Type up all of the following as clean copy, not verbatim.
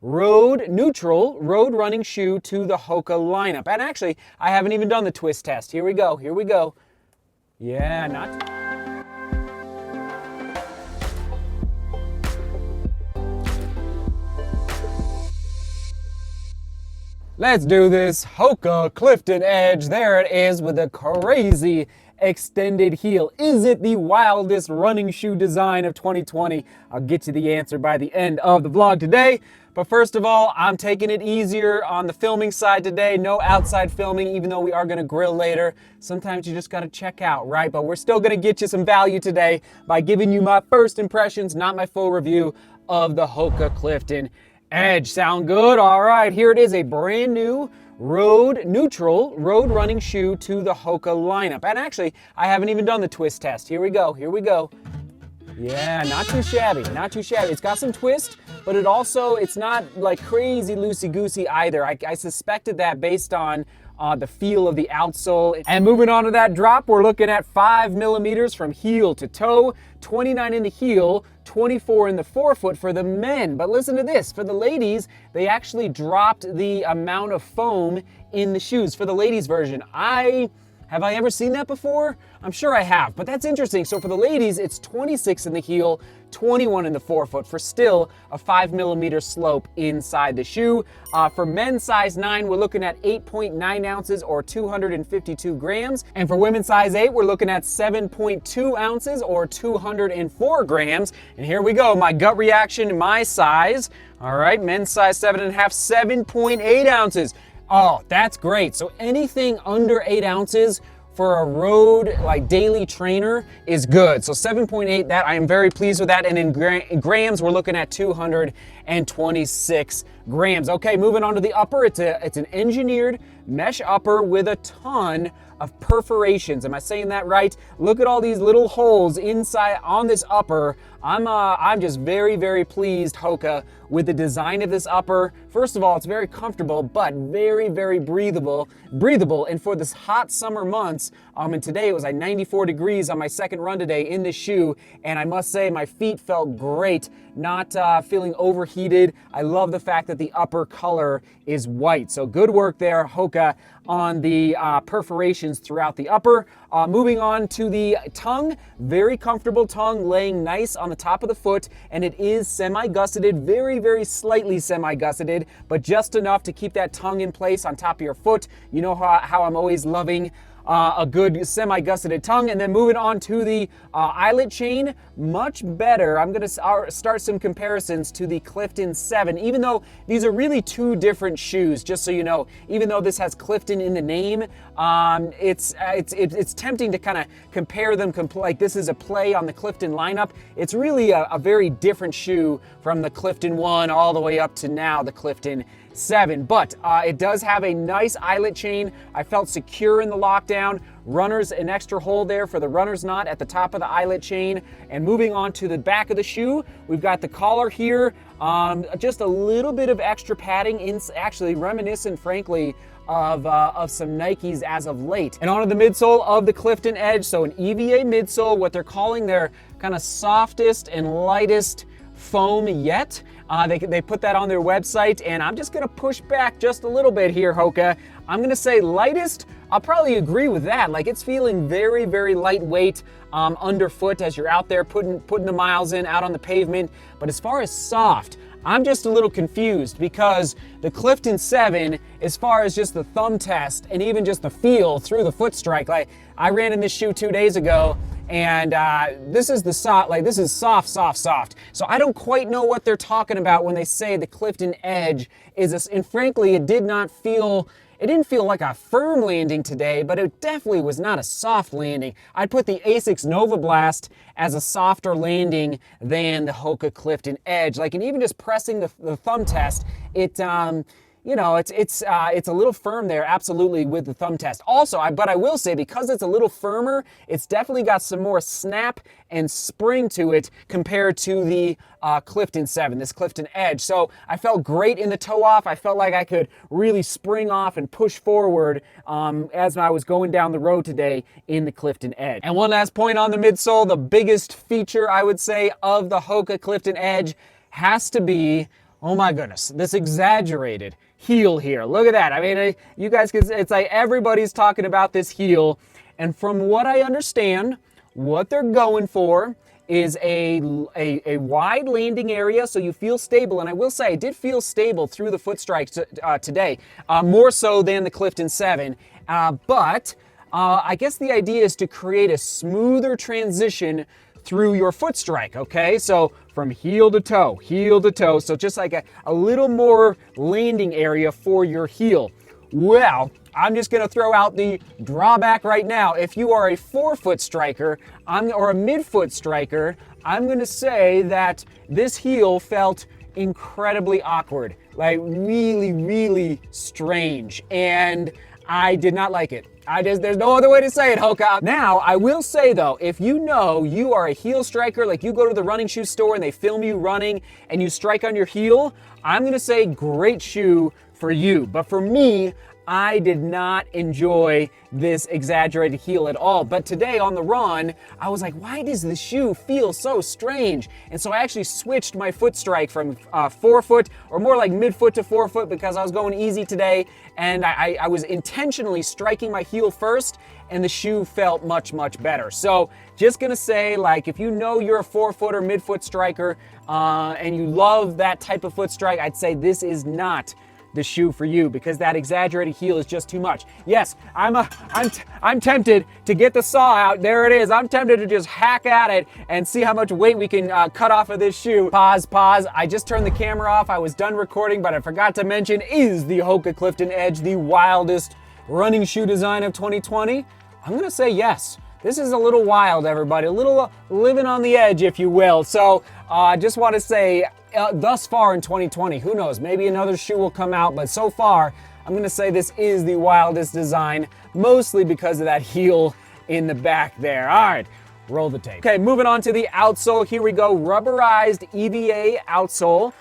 road neutral road running shoe to the Hoka lineup. And actually, I haven't even done the twist test. Here we go. Here we go. Yeah, not. Let's do this. Hoka Clifton Edge. There it is with a crazy extended heel. Is it the wildest running shoe design of 2020? I'll get you the answer by the end of the vlog today. But first of all, I'm taking it easier on the filming side today. No outside filming, even though we are going to grill later. Sometimes you just got to check out, right? But we're still going to get you some value today by giving you my first impressions, not my full review of the Hoka Clifton Edge. Sound good? All right, here it is, a brand new road neutral road running shoe to the Hoka lineup. And actually, I haven't even done the twist test. Here we go. Here we go. Yeah, not too shabby. Not too shabby. It's got some twist, but it's not like crazy loosey-goosey either. I suspected that based on the feel of the outsole. And moving on to that drop, we're looking at 5 millimeters from heel to toe, 29 in the heel, 24 in the forefoot for the men. But listen to this, for the ladies, they actually dropped the amount of foam in the shoes for the ladies version. Have I ever seen that before? I'm sure I have, but that's interesting. So for the ladies, it's 26 in the heel, 21 in the forefoot for still a 5 millimeter slope inside the shoe. For men's size 9, we're looking at 8.9 ounces or 252 grams. And for women's size 8, we're looking at 7.2 ounces or 204 grams. And here we go, my gut reaction, my size. All right, men's size 7.5, 7.8 ounces. Oh, that's great. So anything under 8 ounces for a road like daily trainer is good. So 7.8, that I am very pleased with that. And in grams, we're looking at 226 grams. Okay, moving on to the upper. It's an engineered mesh upper with a ton of perforations. Am I saying that right? Look at all these little holes inside on this upper. I'm just very, very pleased, Hoka, with the design of this upper. First of all, it's very comfortable, but very, very breathable. And for this hot summer months, and today it was like 94 degrees on my second run today in this shoe, and I must say my feet felt great, not feeling overheated. I love the fact that the upper color is white. So good work there, Hoka, on the perforations throughout the upper. Moving on to the tongue, very comfortable tongue, laying nice on the top of the foot, and it is semi-gusseted, very, very slightly semi-gusseted, but just enough to keep that tongue in place on top of your foot. You know how I'm always loving a good semi-gusseted tongue. And then moving on to the eyelet chain, much better. I'm going to start some comparisons to the Clifton 7, even though these are really two different shoes, just so you know. Even though this has Clifton in the name, it's tempting to kind of compare them, like this is a play on the Clifton lineup. It's really a very different shoe from the Clifton 1 all the way up to now the Clifton 7, but it does have a nice eyelet chain. I felt secure in the lockdown. Runners, an extra hole there for the runner's knot at the top of the eyelet chain. And moving on to the back of the shoe, we've got the collar here. Just a little bit of extra padding, actually reminiscent, frankly, of some Nikes as of late. And onto the midsole of the Clifton Edge. So an EVA midsole, what they're calling their kind of softest and lightest foam yet. They put that on their website, and I'm just gonna push back just a little bit here, Hoka. I'm gonna say lightest. I'll probably agree with that. Like, it's feeling very, very lightweight underfoot as you're out there putting the miles in out on the pavement. But as far as soft, I'm just a little confused because the Clifton 7, as far as just the thumb test and even just the feel through the foot strike, like I ran in this shoe 2 days ago, and this is the soft, like this is soft. So I don't quite know what they're talking about when they say the Clifton Edge is and frankly, it didn't feel like a firm landing today, but it definitely was not a soft landing. I'd put the Asics Nova Blast as a softer landing than the Hoka Clifton Edge. Like, and even just pressing the thumb test, it's a little firm there, absolutely, with the thumb test. Also, but I will say, because it's a little firmer, it's definitely got some more snap and spring to it compared to the Clifton 7, this Clifton Edge. So I felt great in the toe off. I felt like I could really spring off and push forward as I was going down the road today in the Clifton Edge. And one last point on the midsole, the biggest feature, I would say, of the Hoka Clifton Edge has to be Oh my goodness, this exaggerated heel here. Look at that. I mean, you guys can, it's like everybody's talking about this heel. And from what I understand, what they're going for is a wide landing area so you feel stable. And I will say, I did feel stable through the foot strikes today, more so than the Clifton 7. But I guess the idea is to create a smoother transition through your foot strike, okay? So from heel to toe, so just like a little more landing area for your heel. Well, I'm just gonna throw out the drawback right now. If you are a forefoot striker or a midfoot striker, I'm gonna say that this heel felt incredibly awkward, like really, really strange, and I did not like it. There's no other way to say it, Hoka. Now, I will say though, if you know you are a heel striker, like you go to the running shoe store and they film you running and you strike on your heel, I'm gonna say great shoe for you. But for me, I did not enjoy this exaggerated heel at all. But today on the run, I was like, why does the shoe feel so strange? And so I actually switched my foot strike from forefoot, or more like midfoot to forefoot, because I was going easy today. And I was intentionally striking my heel first, and the shoe felt much, much better. So just gonna say, like, if you know you're a forefoot or midfoot striker, and you love that type of foot strike, I'd say this is not the shoe for you, because that exaggerated heel is just too much. Yes, I'm tempted to get the saw out. There it is. I'm tempted to just hack at it and see how much weight we can cut off of this shoe. Pause. I just turned the camera off. I was done recording, but I forgot to mention, is the Hoka Clifton Edge the wildest running shoe design of 2020? I'm gonna say yes. This is a little wild, everybody. A little living on the edge, if you will. So I just want to say, thus far in 2020, who knows, maybe another shoe will come out, but so far, I'm gonna say this is the wildest design, mostly because of that heel in the back there. All right, roll the tape. Okay, moving on to the outsole. Here we go, rubberized EVA outsole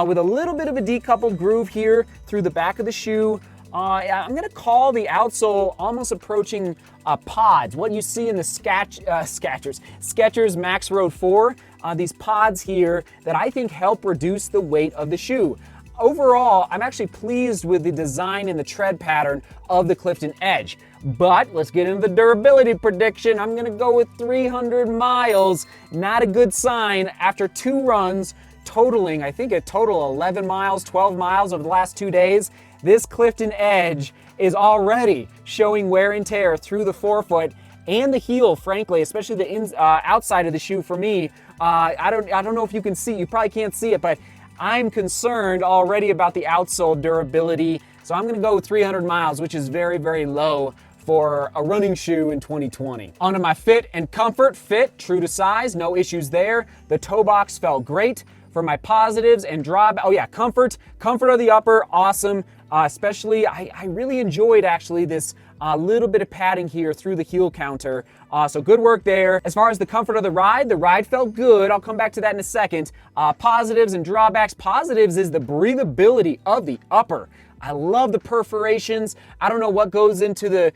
with a little bit of a decoupled groove here through the back of the shoe. I'm gonna call the outsole almost approaching pods. What you see in the Skechers Max Road 4, these pods here that I think help reduce the weight of the shoe. Overall, I'm actually pleased with the design and the tread pattern of the Clifton Edge. But let's get into the durability prediction. I'm gonna go with 300 miles. Not a good sign after 2 runs, totaling, I think a total 11 miles, 12 miles over the last 2 days. This Clifton Edge is already showing wear and tear through the forefoot and the heel, frankly, especially the outside of the shoe for me. I don't know if you can see, you probably can't see it, but I'm concerned already about the outsole durability. So I'm gonna go with 300 miles, which is very, very low for a running shoe in 2020. Onto my fit and comfort. Fit, true to size, no issues there. The toe box felt great. For my positives and drawback, oh yeah, comfort of the upper, awesome. Especially, I really enjoyed actually this little bit of padding here through the heel counter. So good work there. As far as the comfort of the ride felt good. I'll come back to that in a second. Positives and drawbacks. Positives is the breathability of the upper. I love the perforations. I don't know what goes into the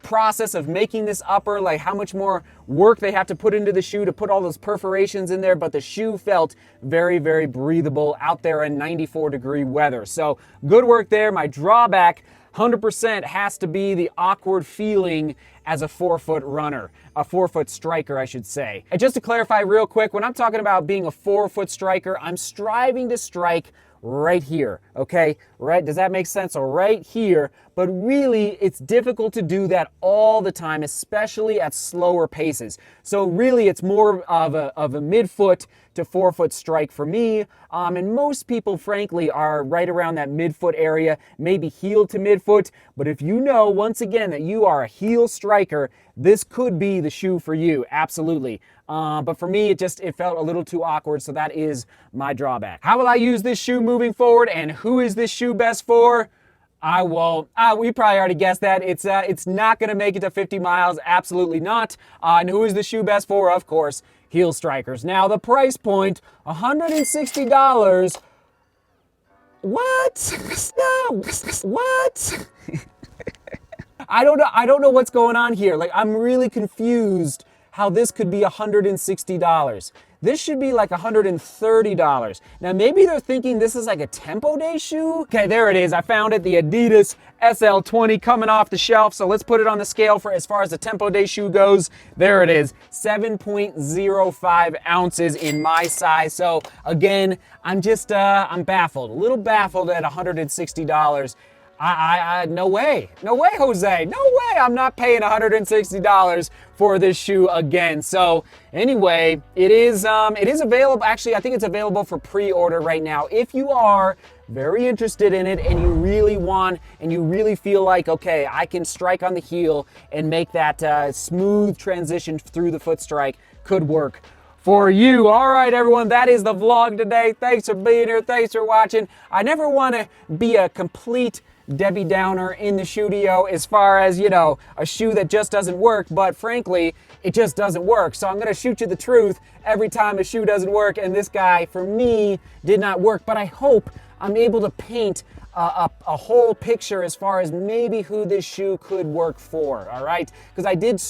process of making this upper, like how much more work they have to put into the shoe to put all those perforations in there, but the shoe felt very, very breathable out there in 94-degree weather. So good work there. My drawback, 100% has to be the awkward feeling as a forefoot runner, a forefoot striker, I should say. And just to clarify real quick, when I'm talking about being a forefoot striker, I'm striving to strike right here, okay? Right, does that make sense? So right here, but really it's difficult to do that all the time, especially at slower paces. So really it's more of a midfoot to forefoot strike for me. And most people, frankly, are right around that midfoot area, maybe heel to midfoot. But if you know, once again, that you are a heel striker, this could be the shoe for you, absolutely. But for me, it felt a little too awkward, so that is my drawback. How will I use this shoe moving forward, and who is this shoe best for? I won't. We probably already guessed that. It's not going to make it to 50 miles, absolutely not. And who is the shoe best for? Of course, heel strikers. Now, the price point, $160. What? No. What? I don't know what's going on here. Like, I'm really confused how this could be $160. this should be like $130. Now maybe they're thinking this is like a tempo day shoe. Okay, there it is. I found it, the Adidas SL20 coming off the shelf. So let's put it on the scale for as far as the tempo day shoe goes. There it is, 7.05 ounces in my size. So again, I'm baffled, a little baffled at $160. No way, Jose, no way. I'm not paying $160 for this shoe again. So anyway, it is available. Actually, I think it's available for pre-order right now. If you are very interested in it and you really want and you really feel like, okay, I can strike on the heel and make that smooth transition through the foot strike, could work for you. All right, everyone, that is the vlog today. Thanks for being here. Thanks for watching. I never want to be a complete Debbie Downer in the studio as far as, you know, a shoe that just doesn't work, but frankly, it just doesn't work. So I'm going to shoot you the truth every time a shoe doesn't work, and this guy, for me, did not work. But I hope I'm able to paint a whole picture as far as maybe who this shoe could work for, all right? Because I did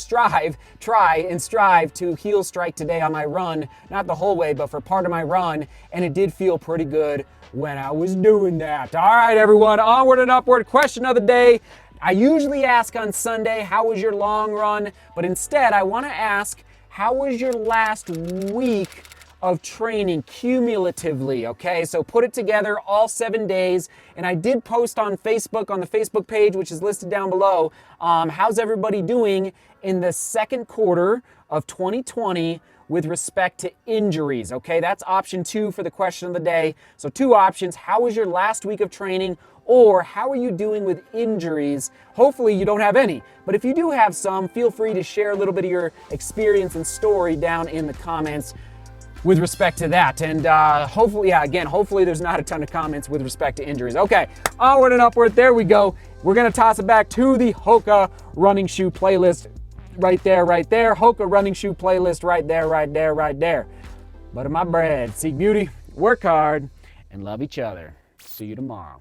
try and strive to heel strike today on my run, not the whole way, but for part of my run, and it did feel pretty good when I was doing that. All right, everyone, onward and upward. Question of the day. I usually ask on Sunday, how was your long run? But instead, I want to ask, how was your last week of training cumulatively? Okay, so put it together all 7 days. And I did post on Facebook, on the Facebook page, which is listed down below, how's everybody doing in the second quarter of 2020 with respect to injuries. Okay, that's option 2 for the question of the day. So 2 options: how was your last week of training, or how are you doing with injuries? Hopefully you don't have any, but if you do have some, feel free to share a little bit of your experience and story down in the comments with respect to that. And hopefully, hopefully there's not a ton of comments with respect to injuries. Okay, onward and upward, there we go. We're gonna toss it back to the Hoka running shoe playlist. Right there, Hoka running shoe playlist right there. Butter my bread, seek beauty, work hard, and love each other. See you tomorrow.